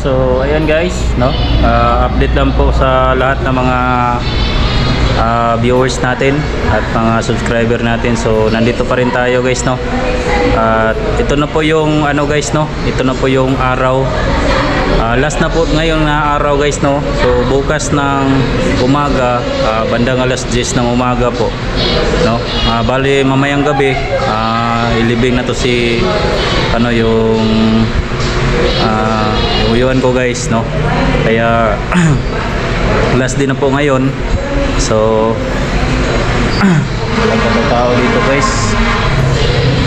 So ayan guys, no? Update lang po sa lahat ng mga viewers natin at mga subscriber natin. So nandito pa rin tayo guys, no? At ito na po yung ano guys, no? Ito na po yung araw. Last na po ngayon na araw guys, no? So bukas ng umaga, bandang alas 10 ng umaga po, no? Bali mamayang gabi, ilibing na to si ano yung uyuan ko guys, no? Kaya last din na po ngayon. So walang tao dito guys,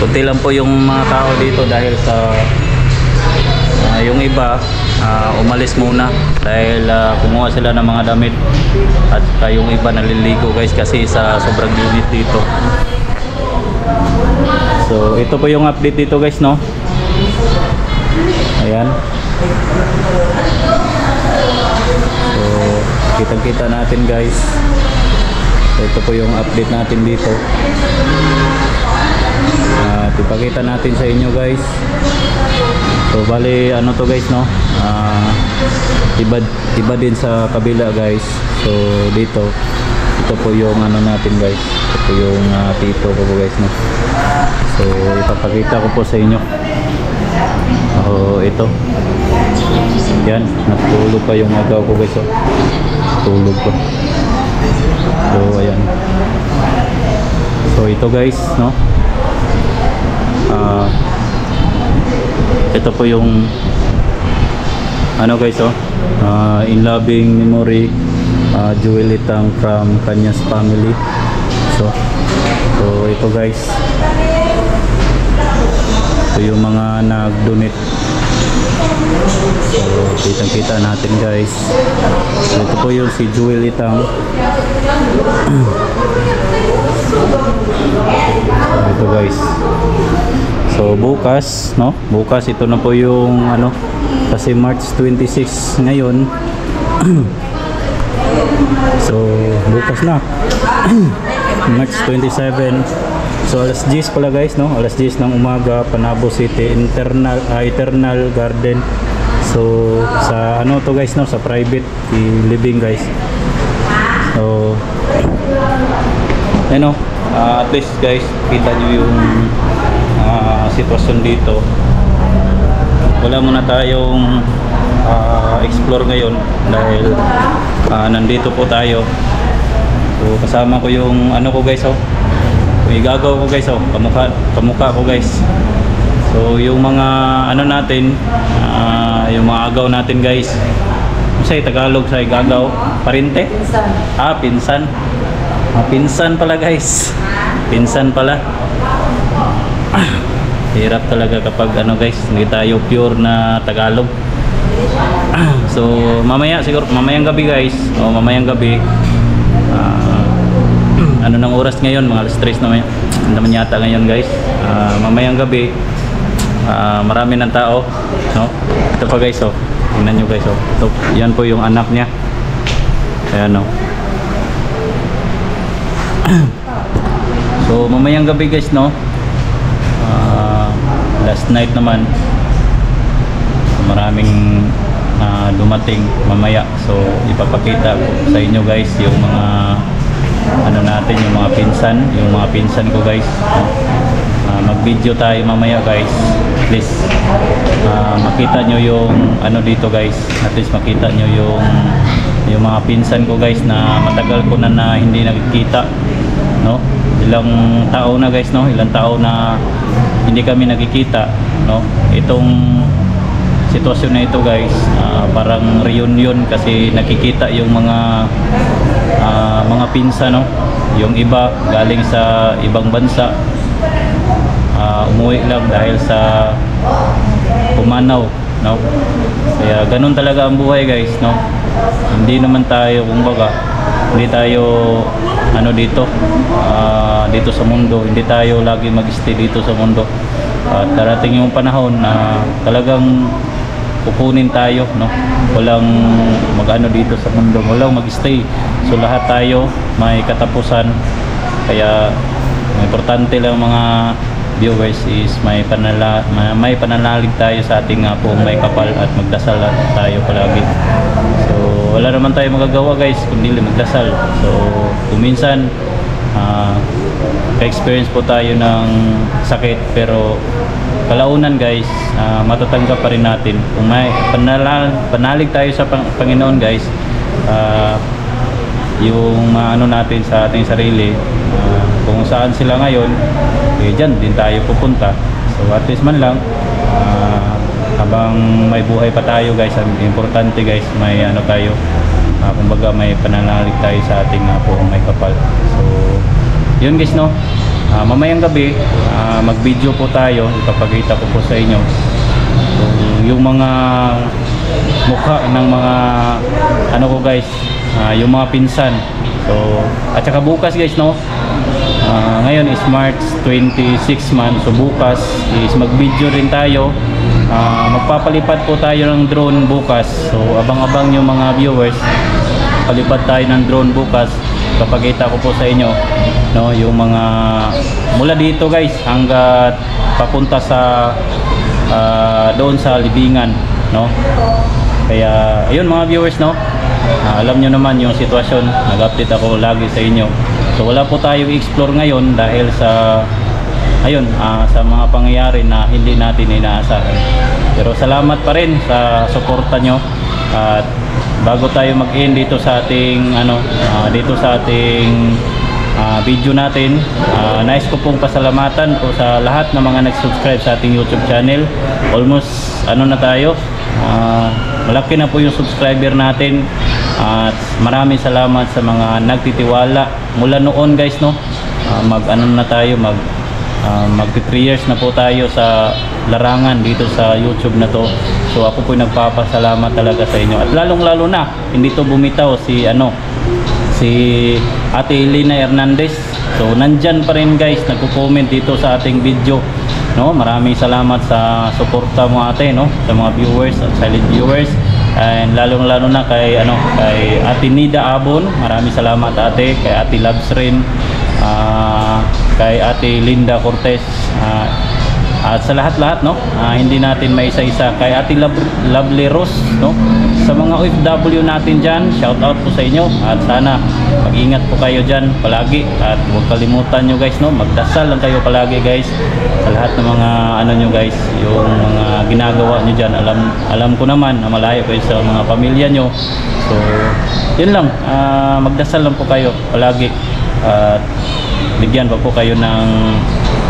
kunti lang po yung mga tao dito dahil sa yung iba umalis muna dahil kumuha sila ng mga damit at yung iba naliligo guys kasi sa sobrang init dito. So ito po yung update dito guys, no? Ayan. So kitang-kita natin guys. So, ito po yung update natin dito. Ipakita natin sa inyo guys. So bali ano to guys, no? Iba din sa kabila guys. So dito ito po yung ano natin guys. Ito po yung tito ko po guys, no? So ipapakita ko po sa inyo. Ito. Yan, natulog pa yung agaw ko guys, oh. Tulog pa. So ayan. So ito guys, no? Ito po yung ano guys, oh, in loving memory, Joel Itang from Kanyas family. So ito guys, ito yung mga nag-donate. So kitang-kita natin guys. So, ito po yung si Joel Itang. So, ito guys. So bukas, no? Bukas ito na po yung ano, kasi March 26 ngayon. So bukas na. March 27. So alas 10 pala guys, no? Alas 10 ng umaga, Panabo City, Eternal Garden. So sa ano to guys, no? Sa private living guys. So ano, at least guys, kita nyo yung sitwasyon dito. Wala muna tayong explore ngayon dahil nandito po tayo. So kasama ko yung ano ko guys, oh, yung igagaw ko guys, oh, kamukha ko guys. So yung mga ano natin, yung mga agaw natin guys, sa Tagalog sa igagaw, parinte? Pinsan. Pinsan pala guys. Pinsan pala. Hirap talaga kapag ano guys, hindi tayo pure na Tagalog. So mamaya siguro, mamayang gabi guys, o mamayang gabi, ano ng oras ngayon, mga alas 3 naman yata ngayon guys. Mamayang gabi, marami ng tao, no? Ito pa guys, oh, tingnan nyo guys, oh. Ito, yan po yung anak niya. Ayan, no? So mamayang gabi guys, no? Last night naman maraming dumating mamaya. So ipapakita ko sa inyo guys yung mga ano natin, yung mga pinsan ko guys. Mag video tayo mamaya guys. Please makita nyo yung ano dito guys. At least makita nyo yung mga pinsan ko guys na matagal ko na hindi nakikita, no? Ilang tao na guys, no? Ilang tao na hindi kami nakikita, no? Itong sitwasyon na ito guys, parang reunion kasi nakikita yung mga pinsan, no? Yung iba galing sa ibang bansa, umuwi lang dahil sa pumanaw, no? Kaya ganun talaga ang buhay guys, no? Hindi naman tayo, kumbaga, hindi tayo ano dito, dito sa mundo, hindi tayo lagi mag-stay dito sa mundo. At darating yung panahon na talagang kukunin tayo, no? Walang mag-ano dito sa mundo, walang mag-stay. So lahat tayo may katapusan. Kaya importante lang mga viewers is may pananalig tayo sa ating Poong May Kapal at magdasal tayo palagi. So wala naman tayo magagawa guys kundi magdasal. So kung minsan ka-experience po tayo ng sakit, pero kalaunan guys, matatanggap pa rin natin kung may panalig tayo sa Panginoon guys. Yung ano natin sa ating sarili, kung saan sila ngayon, dyan din tayo pupunta. So at least man lang, habang may buhay pa tayo guys, ang importante guys, may ano tayo, kumbaga may pananalig tayo sa ating Poong May Kapal. So yun guys, no, mamayang gabi mag-video po tayo, ipapakita ko po sa inyo yung mga mukha ng mga ano ko guys, yung mga pinsan. So at saka bukas guys, no, ngayon is March 26 man, so bukas is mag-video rin tayo. Magpapalipad po tayo ng drone bukas, so abang-abang yung mga viewers. Palipad tayo ng drone bukas, kapagita ko po sa inyo, no, yung mga mula dito guys hanggat papunta sa doon sa libingan, no. Kaya ayun mga viewers, no, alam nyo naman yung sitwasyon, nag-update ako lagi sa inyo. So wala po tayong explore ngayon dahil sa ayun, sa mga pangyayari na hindi natin inaasahan. Pero salamat pa rin sa suporta nyo. At bago tayo mag-end dito sa ating dito sa ating video natin, nais ko pong pasalamatan po sa lahat ng mga nag-subscribe sa ating YouTube channel. Almost na tayo, malaki na po yung subscriber natin. At maraming salamat sa mga nagtitiwala mula noon guys, no. Mag 3 years na po tayo sa larangan dito sa YouTube na to. So ako po nagpapasalamat talaga sa inyo. At lalong-lalo na hindi to bumitaw si Ate Elena Hernandez. So nandyan pa rin guys, nagko-comment dito sa ating video, no. Maraming salamat sa suporta mo ate, no, sa mga viewers at silent viewers. And lalong-lalo na kay Ate Nida Abon, maraming salamat ate. Kay Ate Labs rin, kay Ate Linda Cortez, at sa lahat-lahat, no, hindi natin may isa-isa. Kay Ate Lovely Rose, no, sa mga OFW natin dyan, shout out po sa inyo. At sana mag-ingat po kayo dyan palagi. At huwag kalimutan nyo guys, no, magdasal lang kayo palagi guys sa lahat ng mga nyo guys, yung mga ginagawa nyo dyan. Alam ko naman na malayo kayo sa mga pamilya nyo. So yun lang, magdasal lang po kayo palagi. At bigyan pa po kayo ng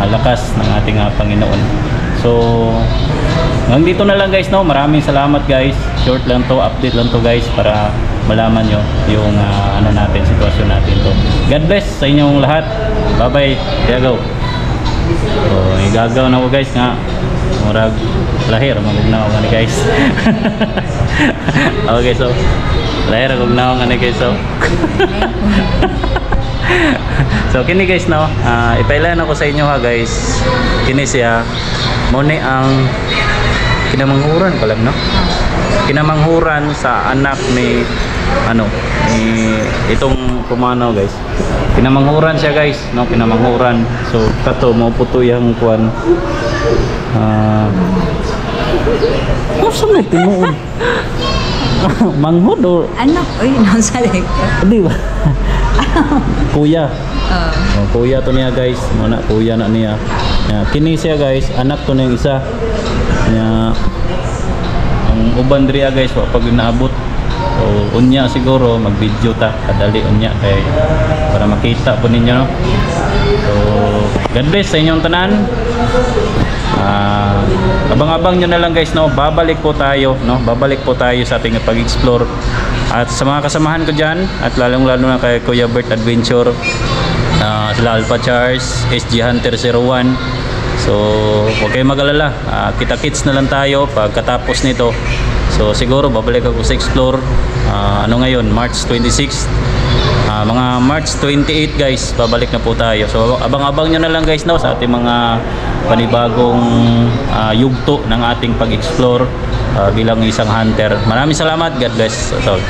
lakas ng ating Panginoon. So hanggang dito na lang guys, no. Maraming salamat guys. Short lang to, update lang to guys, para malaman nyo yung natin, sitwasyon natin to. God bless sa inyong lahat. Bye bye. Go. So igagaw na ko guys nga murag lahir magugnaw nga ni guys. Okay, so lahir magugnaw nga ni guys. So kini guys, no, ipailan ako sa inyo ha guys. Kini siya muni ang kinamanghuran ko lang, no, kinamanghuran sa anak ni itong pumanaw guys. Kinamanghuran siya guys, no, kinamanghuran. So kato mo puto yang kuan saan tinuod manghod o anak, oy, nasa likod. di ba? Kuya. Kuya to niya guys, muna kuya na niya. Kini siya guys, anak to niyang isa. Ang uban diriya guys, pag naabot, so unya siguro mag-video ta kadali unya kay para makita po ninyo, no. So God bless sa inyong tanan. Abang-abang nyo na lang guys, no. Babalik po tayo, no, babalik po tayo sa ating pag-explore. At sa mga kasamahan ko dyan, at lalong-lalo na kay Kuya Bert Adventure, sila Alpha Charles, SG Hunter 01. So huwag kayong mag-alala, kita-kits na lang tayo pagkatapos nito. So siguro babalik ako sa explore ngayon, March 26. Mga March 28 guys, babalik na po tayo. So abang-abang nyo na lang guys, no, sa ating mga panibagong yugto ng ating pag-explore bilang isang hunter. Maraming salamat. God bless us all.